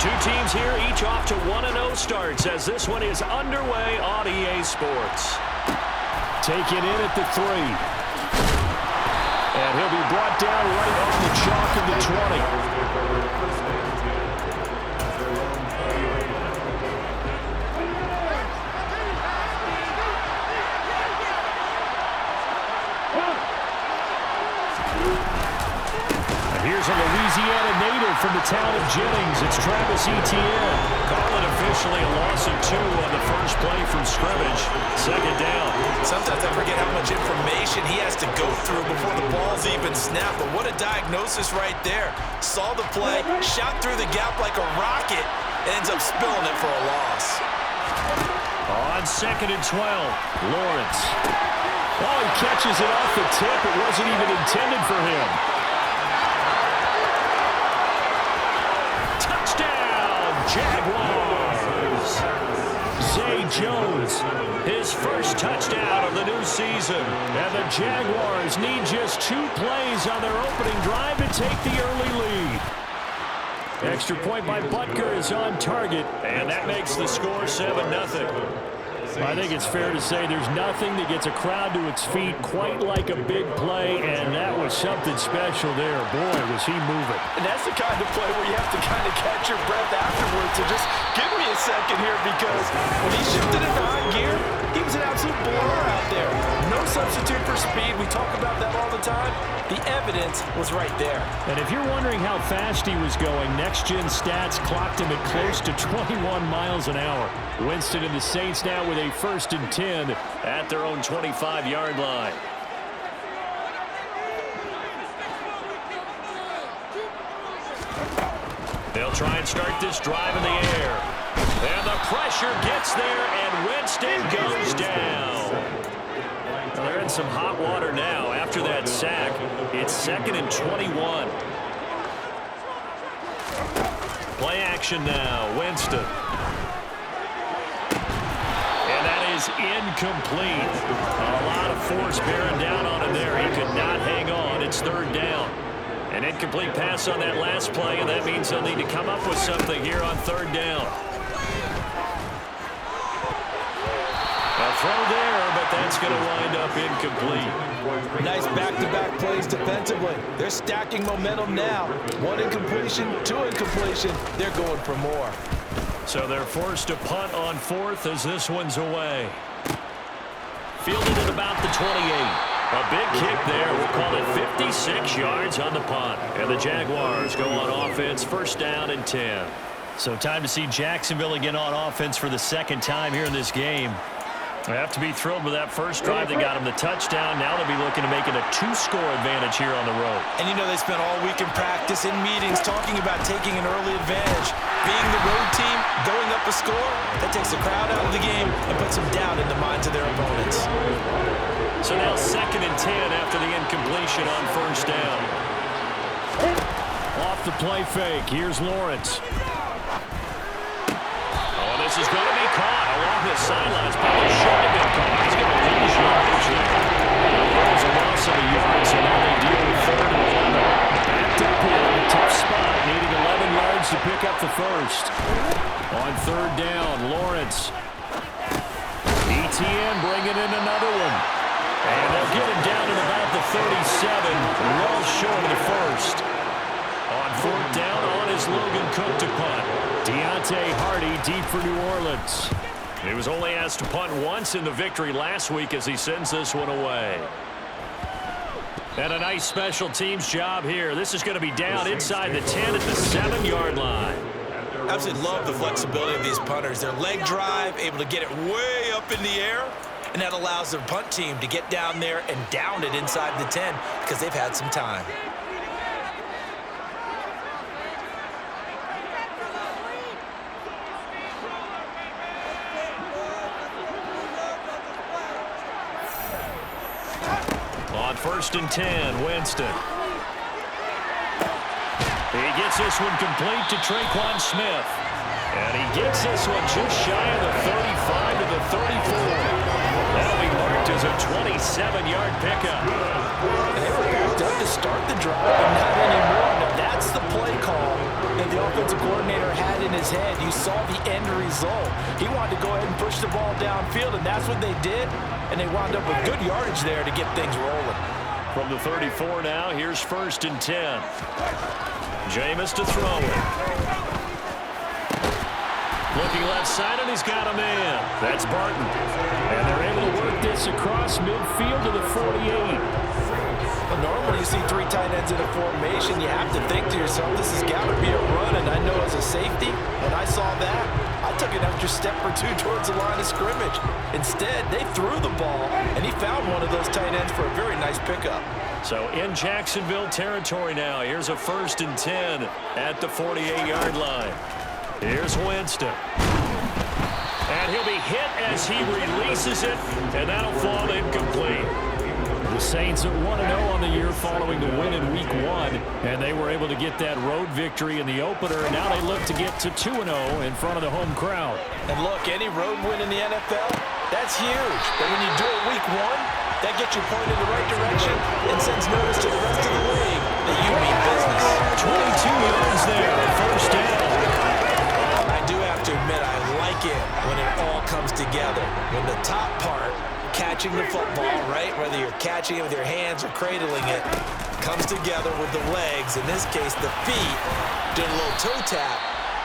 Two teams here, each off to 1-0 starts as this one is underway on EA Sports. Taken in at the 3. And he'll be brought down right off the chalk of the 20. Here's a Louisiana native from the town of Jennings. It's Travis Etienne. Call it officially a loss of 2 on the first play from scrimmage. Second down. Sometimes I forget how much information he has to go through before the ball's even snapped. But what a diagnosis right there. Saw the play, shot through the gap like a rocket, and ends up spilling it for a loss. On 2nd and 12, Lawrence. Oh, he catches it off the tip. It wasn't even intended for him. Jaguars. Zay Jones, his first touchdown of the new season. And the Jaguars need just 2 plays on their opening drive to take the early lead. Extra point by Butker is on target. And that makes the score 7-0. I think it's fair to say there's nothing that gets a crowd to its feet quite like a big play, and that was something special there. Boy, was he moving. And that's the kind of play where you have to kind of catch your breath afterwards. So just give me a second here, because when he shifted into high gear, he was an absolute blur out there. No substitute for speed. We talk about that all the time. The evidence was right there. And if you're wondering how fast he was going, next-gen stats clocked him at close to 21 miles an hour. Winston and the Saints now with a 1st and 10 at their own 25-yard line. They'll try and start this drive in the air. And the pressure gets there, and Winston goes down. Well, they're in some hot water now after that sack. It's 2nd and 21. Play action now, Winston. Is incomplete. A lot of force bearing down on him there. He could not hang on. It's 3rd down. An incomplete pass on that last play, and that means they'll need to come up with something here on 3rd down. A throw there, but that's going to wind up incomplete. Nice back-to-back plays defensively. They're stacking momentum now. 1 incompletion, 2 incompletion. They're going for more. So they're forced to punt on 4th as this one's away. Fielded at about the 28. A big kick there. We'll call it 56 yards on the punt. And the Jaguars go on offense, 1st down and 10. So time to see Jacksonville again on offense for the 2nd time here in this game. They have to be thrilled with that first drive that got them the touchdown. Now they'll be looking to make it a 2-score advantage here on the road. And you know they spent all week in practice, in meetings, talking about taking an early advantage. Being the road team, going up a score, that takes the crowd out of the game and puts some doubt in the minds of their opponents. So now 2nd and 10 after the incompletion on 1st down. Off the play fake, here's Lawrence. This is going to be caught along the sidelines. Probably shouldn't have been caught. He's going to lose yardage there. There's a loss of a yard, so now they deal with 3rd and 11. Backed up here in a tough spot, needing 11 yards to pick up the first. On 3rd down, Lawrence. Etienne bringing in another one. And they'll get him down at about the 37, well short of the first. On 4th down, on is Logan Cook to punt. Deontay Hardy deep for New Orleans. He was only asked to punt once in the victory last week as he sends this one away. And a nice special teams job here. This is going to be down inside the 10 at the 7-yard line. Absolutely love the flexibility of these punters. Their leg drive, able to get it way up in the air, and that allows their punt team to get down there and down it inside the 10 because they've had some time. On 1st and 10, Winston. He gets this one complete to Traquan Smith. And he gets this one just shy of the 35 to the 34. That'll be marked as a 27-yard pickup. They were backed up to start the drive, but not anymore. Now that's the play call that the offensive coordinator had in his his head. You saw the end result. He wanted to go ahead and push the ball downfield, and that's what they did. And they wound up with good yardage there to get things rolling. From the 34 now, here's 1st and 10. Jameis to throw it. Looking left side, and he's got a man. That's Barton. And they're able to work this across midfield to the 48. Well, normally you see 3 tight ends in a formation, you have to think to yourself, this has got to be a run. And I know as a safety, when I saw that, I took an extra step or 2 towards the line of scrimmage. Instead, they threw the ball, and he found one of those tight ends for a very nice pickup. So in Jacksonville territory now, here's a 1st and 10 at the 48-yard line. Here's Winston. And he'll be hit as he releases it, and that'll fall incomplete. The Saints at 1-0 on the year following the win in Week 1, and they were able to get that road victory in the opener, and now they look to get to 2-0 in front of the home crowd. And look, any road win in the NFL, that's huge. But when you do it Week 1, that gets you pointed in the right direction and sends notice to the rest of the league that you mean business. 22 yards there, 1st down. I do have to admit, I like it when it all comes together. When the top part, catching the football, right, whether you're catching it with your hands or cradling it, comes together with the legs, in this case the feet, doing a little toe tap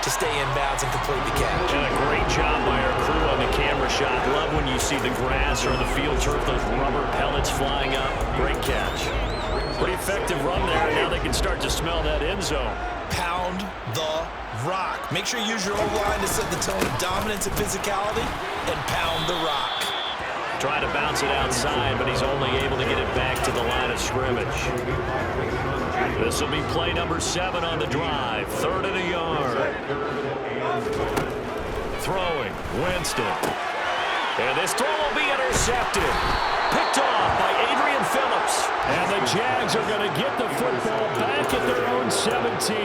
to stay in bounds and complete the catch. And a great job by our crew on the camera shot. Love when you see the grass or the field turf, those rubber pellets flying up. Great catch. Pretty effective run there. Now they can start to smell that end zone. Pound the rock. Make sure you use your O-line to set the tone of dominance and physicality, and pound the rock. Try to bounce it outside, but he's only able to get it back to the line of scrimmage. This will be play number 7 on the drive. 3rd and a yard. Throwing, Winston. And this throw will be intercepted. Picked off by Adrian Phillips. And the Jags are going to get the football back at their own 17.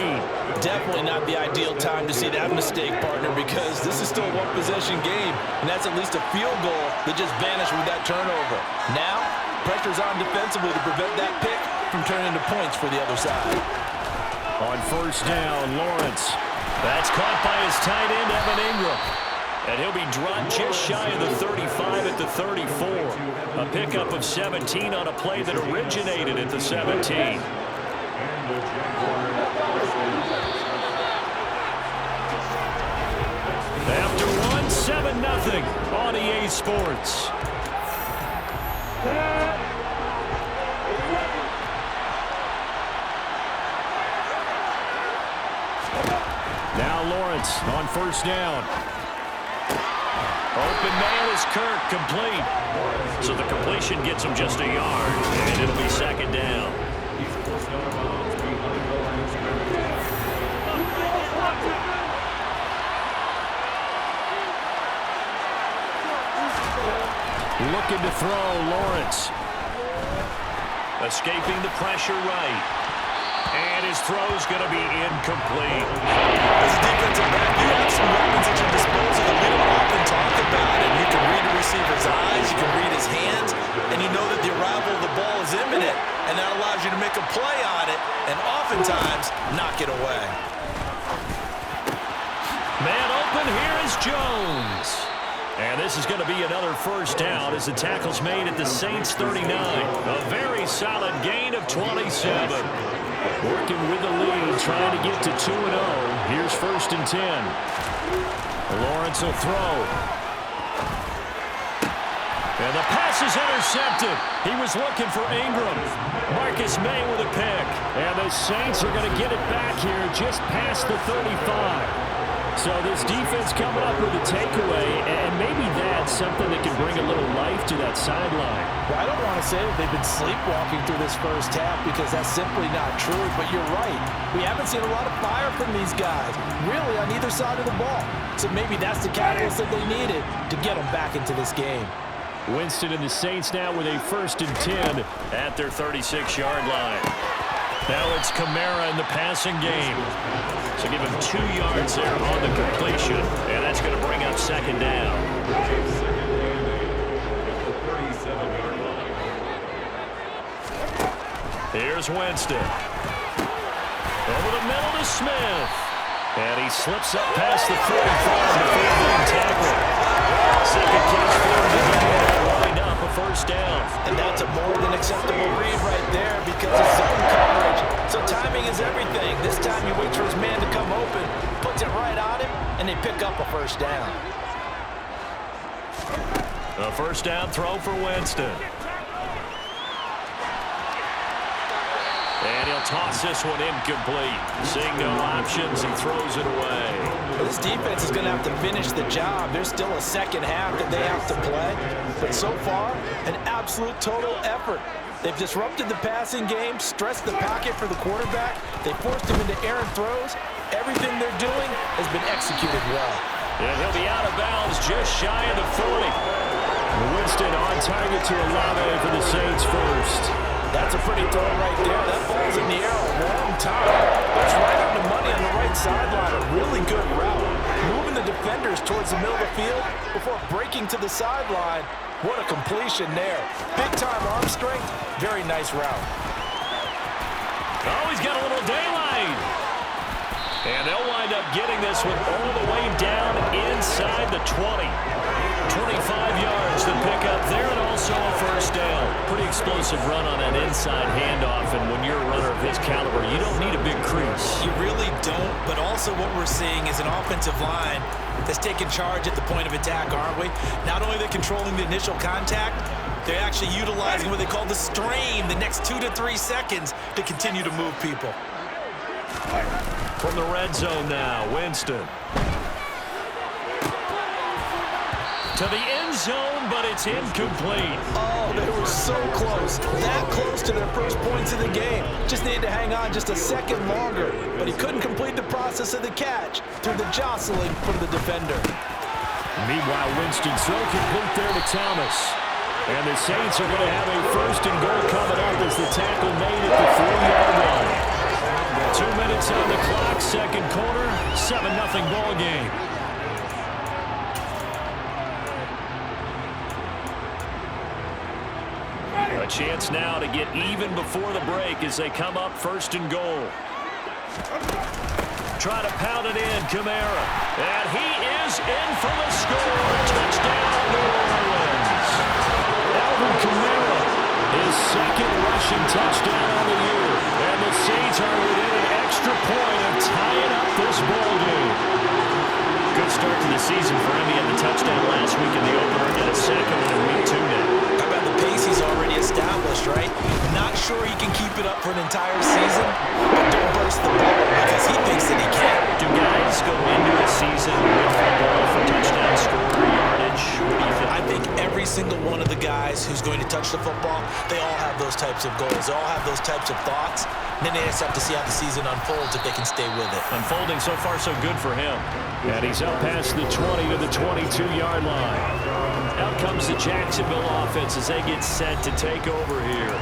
Definitely not the ideal time to see that mistake, partner, because this is still a one-possession game, and that's at least a field goal that just vanished with that turnover. Now, pressure's on defensively to prevent that pick from turning into points for the other side. On 1st down, Lawrence. That's caught by his tight end, Evan Ingram. And he'll be dropped just shy of the 35 at the 34. A pickup of 17 on a play that originated at the 17. After 1, 7-0 on EA Sports. Now Lawrence on 1st down. Open man is Kirk, complete. So the completion gets him just a yard, and it'll be 2nd down. Looking to throw, Lawrence. Escaping the pressure right. And his throw's going to be incomplete. As a defensive back, you have some weapons at your disposal that we don't often talk about. And you can read a receiver's eyes, you can read his hands, and you know that the arrival of the ball is imminent. And that allows you to make a play on it, and oftentimes knock it away. Man open, here is Jones. And this is going to be another 1st down as the tackle's made at the Saints 39. A very solid gain of 27. Working with the lead, trying to get to 2-0. Here's 1st and 10. Lawrence will throw. And the pass is intercepted. He was looking for Ingram. Marcus May with a pick. And the Saints are going to get it back here just past the 35. So this defense coming up with a takeaway, and maybe that's something that can bring a little life to that sideline. Well, I don't want to say that they've been sleepwalking through this 1st half because that's simply not true, but you're right. We haven't seen a lot of fire from these guys, really on either side of the ball. So maybe that's the catalyst that they needed to get them back into this game. Winston and the Saints now with a 1st and 10 at their 36-yard line. Now it's Kamara in the passing game. So give him 2 yards there on the completion, and that's going to bring up 2nd down. Here's Winston. Over the middle to Smith. And he slips up past the 45 before being tackled. Second catch for him today. Wind up a first down. And that's a more than acceptable read right there because it's zone coverage. So timing is everything. This time he waits for his man to come open, puts it right on him, and they pick up a first down. A first down throw for Winston. And he'll toss this one incomplete. Seeing no options, he throws it away. This defense is going to have to finish the job. There's still a second half that they have to play. But so far, an absolute total effort. They've disrupted the passing game, stressed the pocket for the quarterback. They forced him into errant throws. Everything they're doing has been executed well. And he'll be out of bounds just shy of the 40. Winston on target to Olave for the Saints first. That's a pretty throw right there. That ball's in the air a long time. It's right on the money on the right sideline. A really good route. Moving the defenders towards the middle of the field before breaking to the sideline. What a completion there. Big-time arm strength. Very nice route. Oh, he's got a little daylight. And they'll wind up getting this one all the way down inside the 20. 25 yards to pick up there, and also a first down. Pretty explosive run on that inside handoff, and when you're a runner of his caliber, you don't need a big crease. You really don't, but also what we're seeing is an offensive line that's taking charge at the point of attack, aren't we? Not only are they controlling the initial contact, they're actually utilizing what they call the strain, the next 2 to 3 seconds, to continue to move people. From the red zone now, Winston. To the end zone, but it's incomplete. Oh, they were so close. That close to their first points of the game. Just needed to hang on just a second longer. But he couldn't complete the process of the catch through the jostling from the defender. Meanwhile, Winston's throw complete there to Thomas. And the Saints are going to have a first and goal coming up as the tackle made at the 4-yard line. 2 minutes on the clock, second quarter, 7-0 ball game. A chance now to get even before the break as they come up first and goal. Try to pound it in, Kamara. And he is in for the score. Touchdown, New Orleans. Alvin Kamara, his second rushing touchdown on the year. And the Saints are within an extra point of tying up this ball game. Good start to the season for him. He had the touchdown last week in the opener and a second one in week 2 now. How about the pace he's already established, right? Not sure he can keep it up for an entire season, but don't burst the bubble because he thinks that he can. Do guys go into a season with a goal for touchdown score or yardage? What do you think? I think every single one of the guys who's going to touch the football, they all have those types of goals. They all have those types of thoughts. And then they just have to see how the season unfolds if they can stay with it. Unfolding so far so good for him. And he's up past the 20 to the 22-yard line. Out comes the Jacksonville offense as they get set to take over here.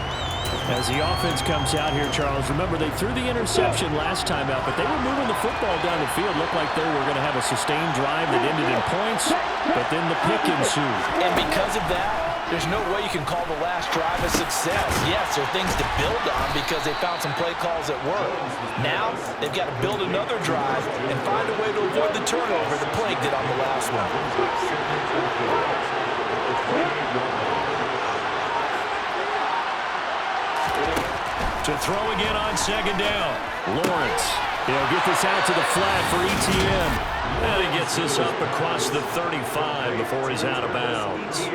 As the offense comes out here, Charles, remember they threw the interception last time out, but they were moving the football down the field. Looked like they were going to have a sustained drive that ended in points, but then the pick ensued. And because of that, there's no way you can call the last drive a success. Yes, there are things to build on because they found some play calls that work. Now, they've got to build another drive and find a way to avoid the turnover the play did on the last one. To throw again on second down. Lawrence. He'll get this out to the flat for ETN. And he gets this up across the 35 before he's out of bounds.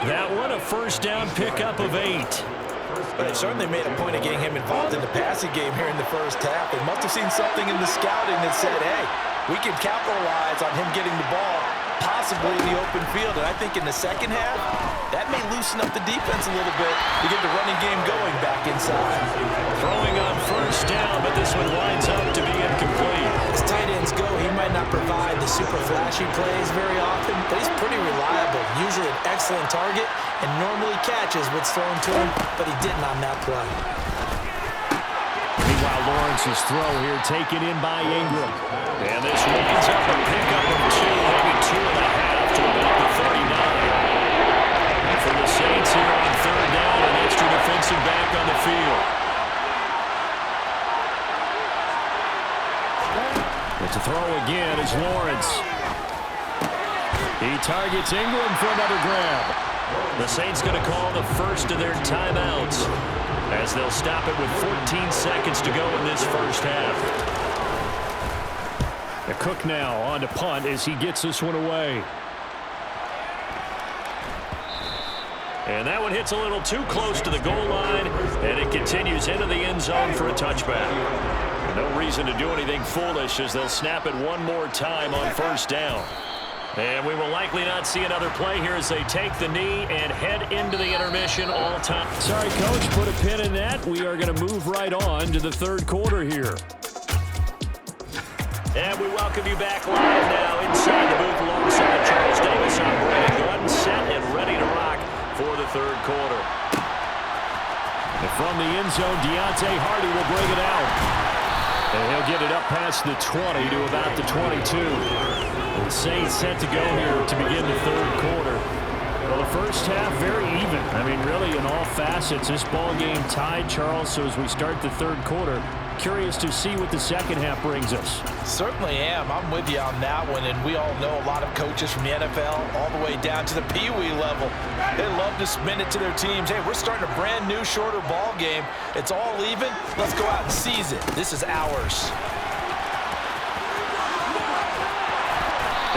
That one a first down pickup of 8. But they certainly made a point of getting him involved in the passing game here in the first half. They must have seen something in the scouting that said, hey, we can capitalize on him getting the ball possibly in the open field. And I think in the second half, that may loosen up the defense a little bit to get the running game going back inside. Throwing on first down, but this one winds up to be incomplete. As tight ends go, he might not provide the super flashy plays very often, but he's pretty reliable. Usually an excellent target and normally catches what's thrown to him, but he didn't on that play. Meanwhile, Lawrence's throw here taken in by Ingram. And this winds up a pickup of 2, maybe 2.5 to about the 39. And for the Saints here on third down, an extra defensive back on the field. But to throw again is Lawrence. He targets Ingram for another grab. The Saints going to call the first of their timeouts as they'll stop it with 14 seconds to go in this first half. The Cook now on to punt as he gets this one away. And that one hits a little too close to the goal line, and it continues into the end zone for a touchback. No reason to do anything foolish as they'll snap it one more time on first down. And we will likely not see another play here as they take the knee and head into the intermission all time. Sorry, Coach, put a pin in that. We are going to move right on to the third quarter here. And we welcome you back live now inside the booth alongside Charles Davis. Operating gun set and ready to rock for the third quarter. And from the end zone, Deontay Hardy will bring it out. And he'll get it up past the 20 to about the 22. The Saints set to go here to begin the third quarter. Well, the first half very even. I mean, really in all facets. This ball game tied, Charles. So as we start the third quarter, curious to see what the second half brings us. Certainly am. I'm with you on that one, and we all know a lot of coaches from the NFL all the way down to the Pee Wee level. They love to spin it to their teams. Hey, we're starting a brand new, shorter ball game. It's all even. Let's go out and seize it. This is ours.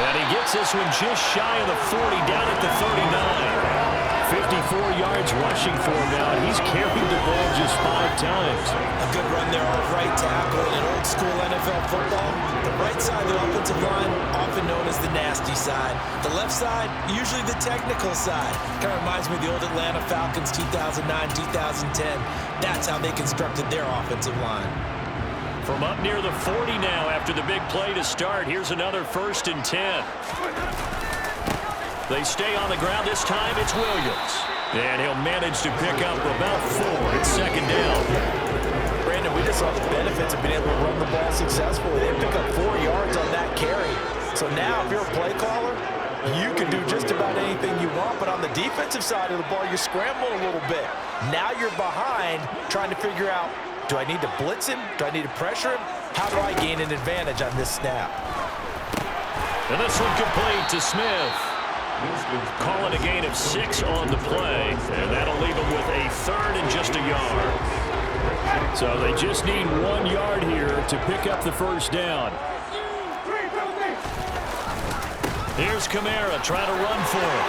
And he gets this one just shy of the 40, down at the 39. 54 yards rushing for him now, and he's carried the ball just 5 times. A good run there off right tackle in old school NFL football. The right side of the offensive line, often known as the nasty side. The left side, usually the technical side. Kind of reminds me of the old Atlanta Falcons 2009, 2010. That's how they constructed their offensive line. From up near the 40 now after the big play to start. Here's another 1st and 10. They stay on the ground. This time it's Williams. And he'll manage to pick up about 4. It's second down. Brandon, we just saw the benefits of being able to run the ball successfully. They pick up 4 yards on that carry. So now if you're a play caller, you can do just about anything you want. But on the defensive side of the ball, you're scrambling a little bit. Now you're behind trying to figure out, do I need to blitz him? Do I need to pressure him? How do I gain an advantage on this snap? And this one complete to Smith. Calling a gain of 6 on the play, and that'll leave him with a 3rd and just a yard. So they just need 1 yard here to pick up the first down. Here's Kamara trying to run for him.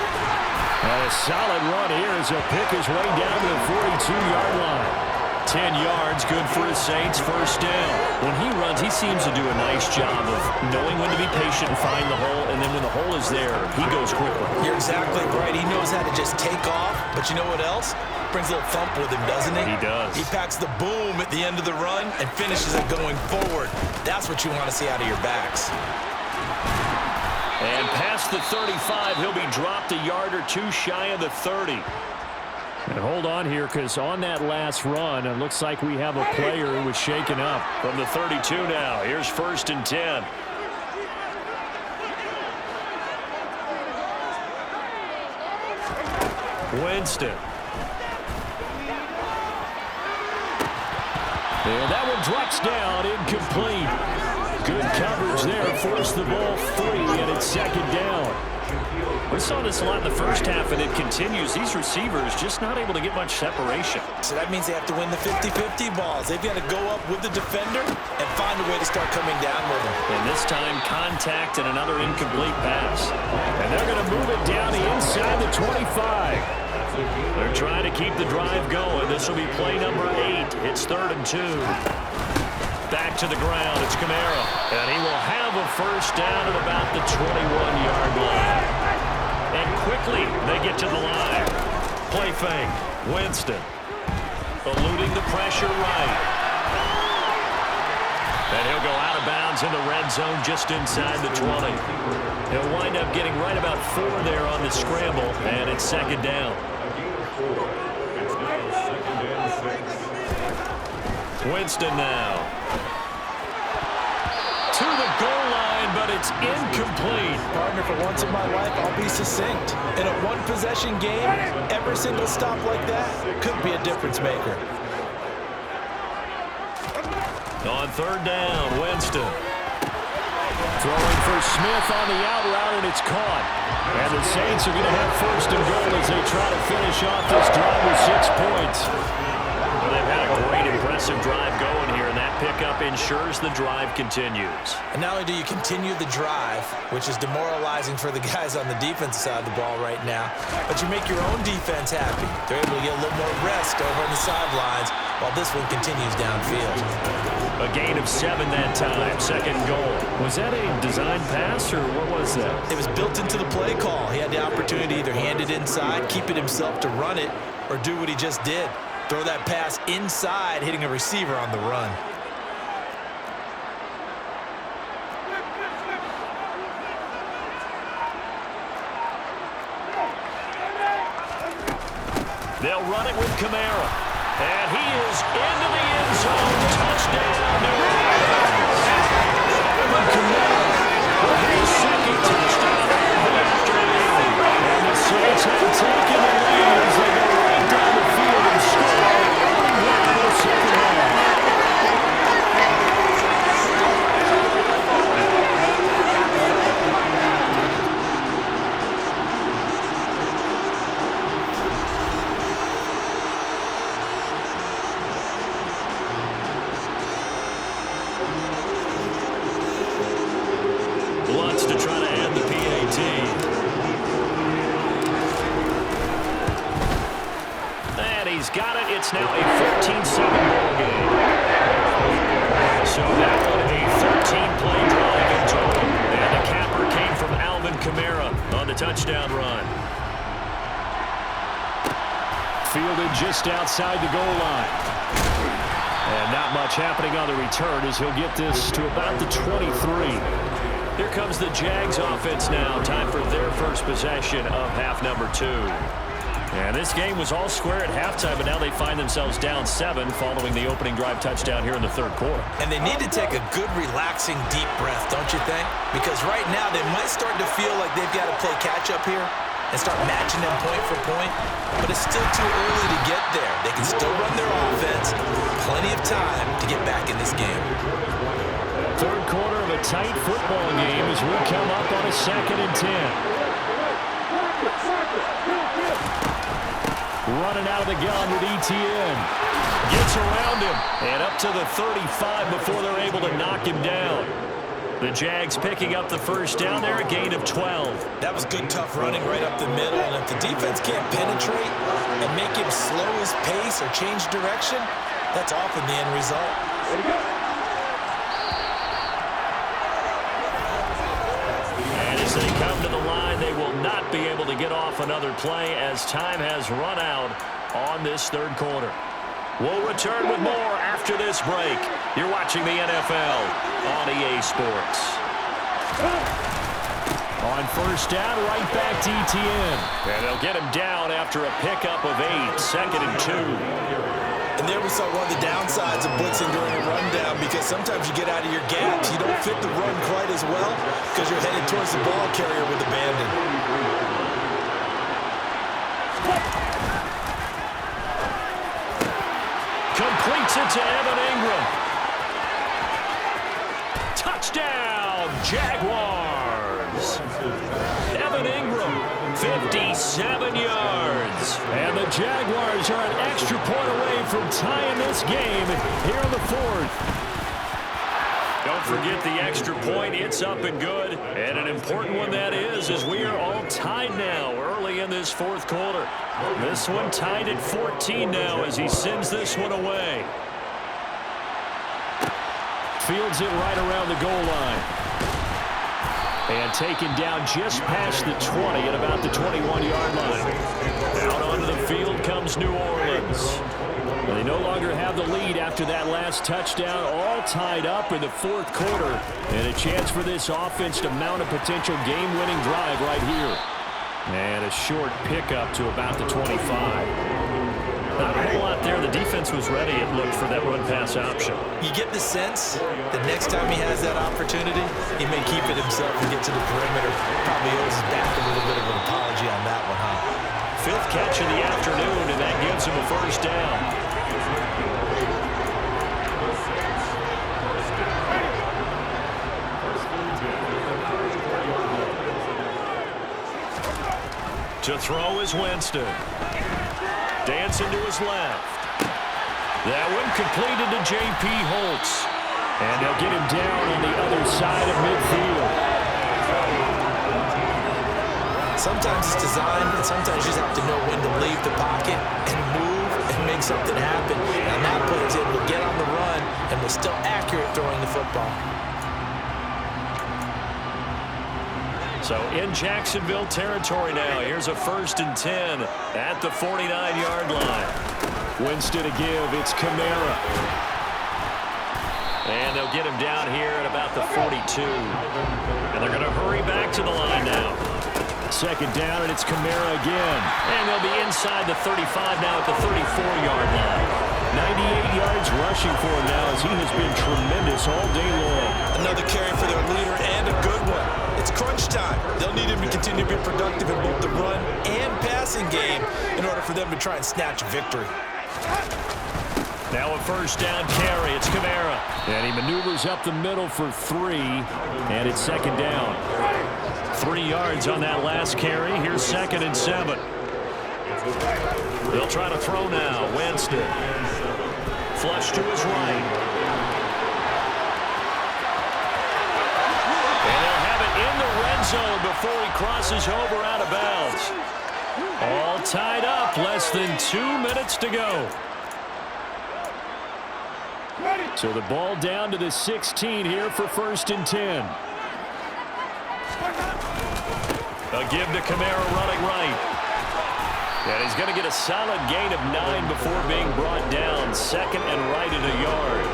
A solid run here as he'll pick his way down to the 42-yard line. 10 yards, good for his Saints, first down. When he runs, he seems to do a nice job of knowing when to be patient and find the hole, and then when the hole is there, he goes quickly. You're exactly right. He knows how to just take off, but you know what else? Brings a little thump with him, doesn't he? He does. He packs the boom at the end of the run and finishes it going forward. That's what you want to see out of your backs. And past the 35, he'll be dropped a yard or 2 shy of the 30. And hold on here, because on that last run, it looks like we have a player who was shaken up. From the 32 now, here's 1st and 10. Winston. And that one drops down, incomplete. Good coverage there, forced the ball free, and it's second down. We saw this a lot in the first half, and it continues. These receivers just not able to get much separation. So that means they have to win the 50-50 balls. They've got to go up with the defender and find a way to start coming down with him. And this time, contact and another incomplete pass. And they're going to move it down the inside the 25. They're trying to keep the drive going. This will be play number 8. It's 3rd and 2. Back to the ground. It's Kamara. And he will have a first down at about the 21-yard line. And quickly, they get to the line. Play fake. Winston. Eluding the pressure right. And he'll go out of bounds in the red zone just inside the 20. He'll wind up getting right about 4 there on the scramble, and it's second down. Winston now. To the goal line, but it's incomplete. Partner, for once in my life, I'll be succinct. In a one-possession game, every single stop like that could be a difference maker. On 3rd down, Winston. Throwing for Smith on the out route, and it's caught. And the Saints are going to have first and goal as they try to finish off this drive with 6 points. Well, they've had a great, impressive drive going here, and that pickup ensures the drive continues. And not only do you continue the drive, which is demoralizing for the guys on the defensive side of the ball right now, but you make your own defense happy. They're able to get a little more rest over on the sidelines while this one continues downfield. A gain of 7 that time, second goal. Was that a design pass, or what was that? It was built into the play call. He had the opportunity to either hand it inside, keep it himself to run it, or do what he just did. Throw that pass inside, hitting a receiver on the run. They'll run it with Kamara. And he is into the end zone. Touchdown, New Orleans. Kamara with his second touchdown of the afternoon. And the Saints have taken the lead as they go right down the field and score early here in the second half. Wants to try to add the PAT. And he's got it. It's now a 14-7 ball game. So that one a 13-play drive in total. And the capper came from Alvin Kamara on the touchdown run. Fielded just outside the goal line. And not much happening on the return as he'll get this to about the 23. Here comes the Jags offense now. Time for their first possession of half number 2. And this game was all square at halftime, but now they find themselves down 7 following the opening drive touchdown here in the third quarter. And they need to take a good, relaxing, deep breath, don't you think? Because right now they might start to feel like they've got to play catch-up here and start matching them point for point. But it's still too early to get there. They can still run their offense. Plenty of time to get back in this game. Third quarter of a tight football game as we come up on a 2nd and 10. Running out of the gun with ETN. Gets around him and up to the 35 before they're able to knock him down. The Jags picking up the first down there, a gain of 12. That was good, tough running right up the middle. And if the defense can't penetrate and make him slow his pace or change direction, that's often the end result. And as they come to the line, they will not be able to get off another play as time has run out on this third quarter. We'll return with more after this break. You're watching the NFL on EA Sports. On first down, right back to ETN. And they'll get him down after a pickup of 8, 2nd and 2. And there we saw one of the downsides of blitzing during a rundown, because sometimes you get out of your gaps. You don't fit the run quite as well because you're headed towards the ball carrier with abandon. Completes it to Evan Ingram. Touchdown, Jaguars. Evan Ingram, 57 yards. And the Jaguars are an extra point away from tying this game here in the 4th. Don't forget the extra point. It's up and good. And an important one that is, as we are all tied now early in this 4th quarter. This one tied at 14 now as he sends this one away. Fields it right around the goal line. And taken down just past the 20 at about the 21-yard line. Out onto the field comes New Orleans. They no longer have the lead after that last touchdown, all tied up in the 4th quarter. And a chance for this offense to mount a potential game-winning drive right here. And a short pickup to about the 25. Not a whole lot there. The defense was ready, it looked, for that run-pass option. You get the sense that next time he has that opportunity, he may keep it himself and get to the perimeter. Probably owes his back a little bit of an apology on that one, huh? 5th catch of the afternoon, and that gives him a first down. To throw is Winston. Dancing to his left. That one completed to J.P. Holtz. And they'll get him down on the other side of midfield. Sometimes it's design, and sometimes you just have to know when to leave the pocket and move and make something happen. And that plays in, will get on the run, and was still accurate throwing the football. So in Jacksonville territory now. Here's a 1st and 10 at the 49-yard line. Winston to give. It's Kamara. And they'll get him down here at about the 42. And they're going to hurry back to the line now. 2nd down, and it's Kamara again. And they'll be inside the 35 now at the 34-yard line. 98 yards rushing for him now as he has been tremendous all day long. Another carry for their leader and a good one. It's crunch time. They'll need him to continue to be productive in both the run and passing game in order for them to try and snatch a victory. Now a 1st down carry. It's Kamara. And he maneuvers up the middle for 3, and it's 2nd down. 3 yards on that last carry. Here's 2nd and 7. They'll try to throw now. Winston. Flush to his right. And they'll have it in the red zone before he crosses over out of bounds. All tied up. Less than 2 minutes to go. So the ball down to the 16 here for 1st and 10. A give to Kamara running right. And he's going to get a solid gain of 9 before being brought down. 2nd and right at a yard.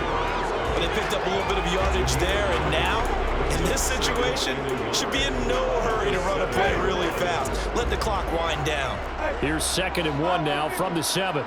But they picked up a little bit of yardage there, and now, in this situation, should be in no hurry to run a play really fast. Let the clock wind down. Here's 2nd and 1 now from the 7.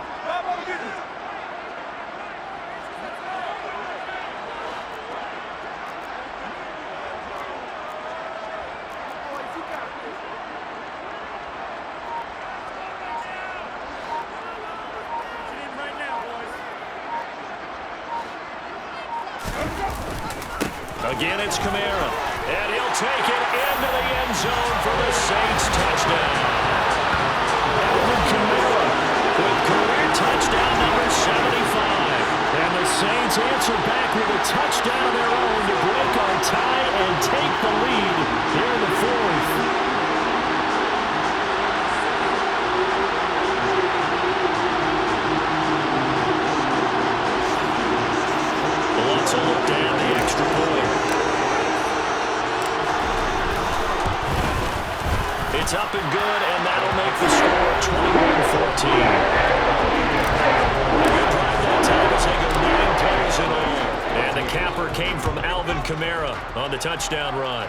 Again, it's Kamara. And he'll take it into the end zone for the Saints touchdown. Alvin Kamara with career touchdown number 75. And the Saints answer back with a touchdown of their own to break our tie and take the lead here in the 4th. Let's look down the extra point. It's up and good, and that'll make the score 21-14. A good drive that time as they go 9 plays in all. And the capper came from Alvin Kamara on the touchdown run.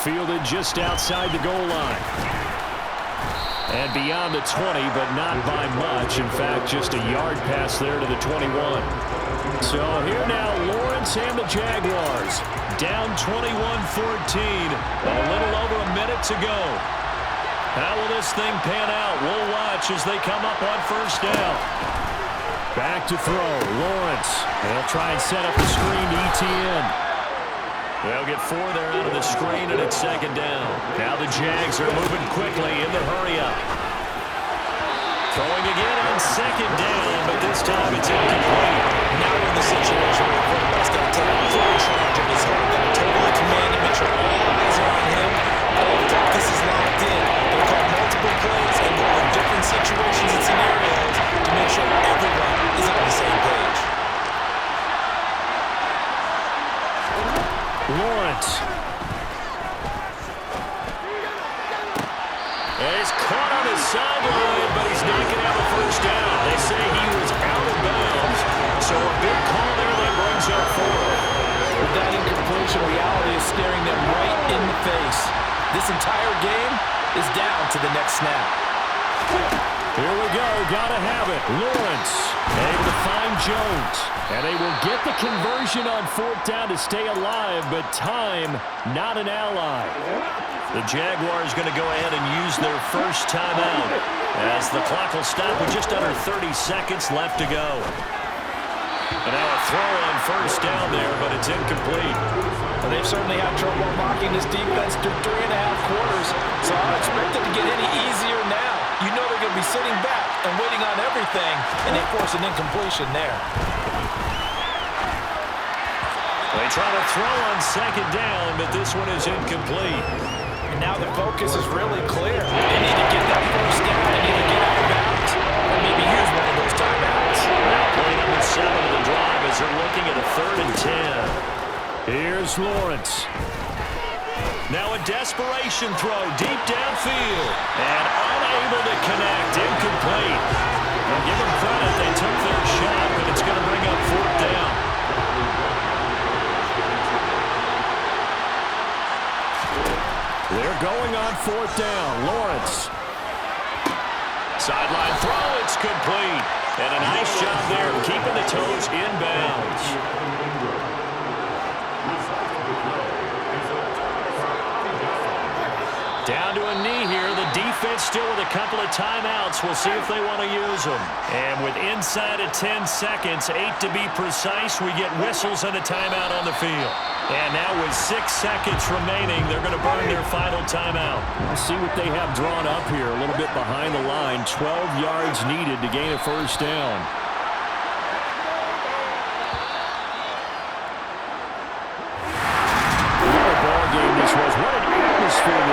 Fielded just outside the goal line. And beyond the 20, but not by much. In fact, just a yard pass there to the 21. So here now, Lawrence and the Jaguars. Down 21-14. A little over a minute to go. How will this thing pan out? We'll watch as they come up on 1st down. Back to throw. Lawrence. They'll try and set up the screen to ETN. They'll get 4 there out of the screen, and it's 2nd down. Now the Jags are moving quickly in the hurry-up. Throwing again on 2nd down, but this time it's incomplete. Now we're in the situation where the quarterback's got to take full charge of his own. Got to totally command and make sure all eyes are on him. All focus is locked in. They'll call multiple plays and go in different situations and scenarios to make sure everyone is on the same page. Lawrence. And he's caught on his sideline, but he's not going to have a 1st down. They say he was out of bounds. So a big call there that brings up 4. With that incompletion, reality is staring them right in the face. This entire game is down to the next snap. Here we go. Gotta have it. Lawrence able to find Jones. And they will get the conversion on 4th down to stay alive, but time not an ally. The Jaguars going to go ahead and use their first timeout as the clock will stop with just under 30 seconds left to go. And now a throw on first down there, but it's incomplete. Well, they've certainly had trouble blocking this defense through 3.5 quarters, so I don't expect it to get any easier now. You know they're going to be sitting back and waiting on everything, and they force an incompletion there. They try to throw on second down, but this one is incomplete. And now the focus is really clear. They need to get that first down. They need to get out of bounds, or maybe use one of those timeouts. Now play number 7 of the drive as they're looking at a 3rd and 10. Here's Lawrence. Now a desperation throw deep downfield. And unable to connect. Incomplete. Well, give them credit. They took their shot, but it's going to bring up 4th down. They're going on 4th down. Lawrence. Sideline throw. It's complete. And a nice job there keeping the toes inbounds. Down to a knee here. The defense still with a couple of timeouts. We'll see if they want to use them. And with inside of 10 seconds, 8 to be precise, we get whistles and a timeout on the field. And now with 6 seconds remaining, they're going to burn their final timeout. Let's see what they have drawn up here. A little bit behind the line. 12 yards needed to gain a first down. What a ball game this was. What an atmosphere.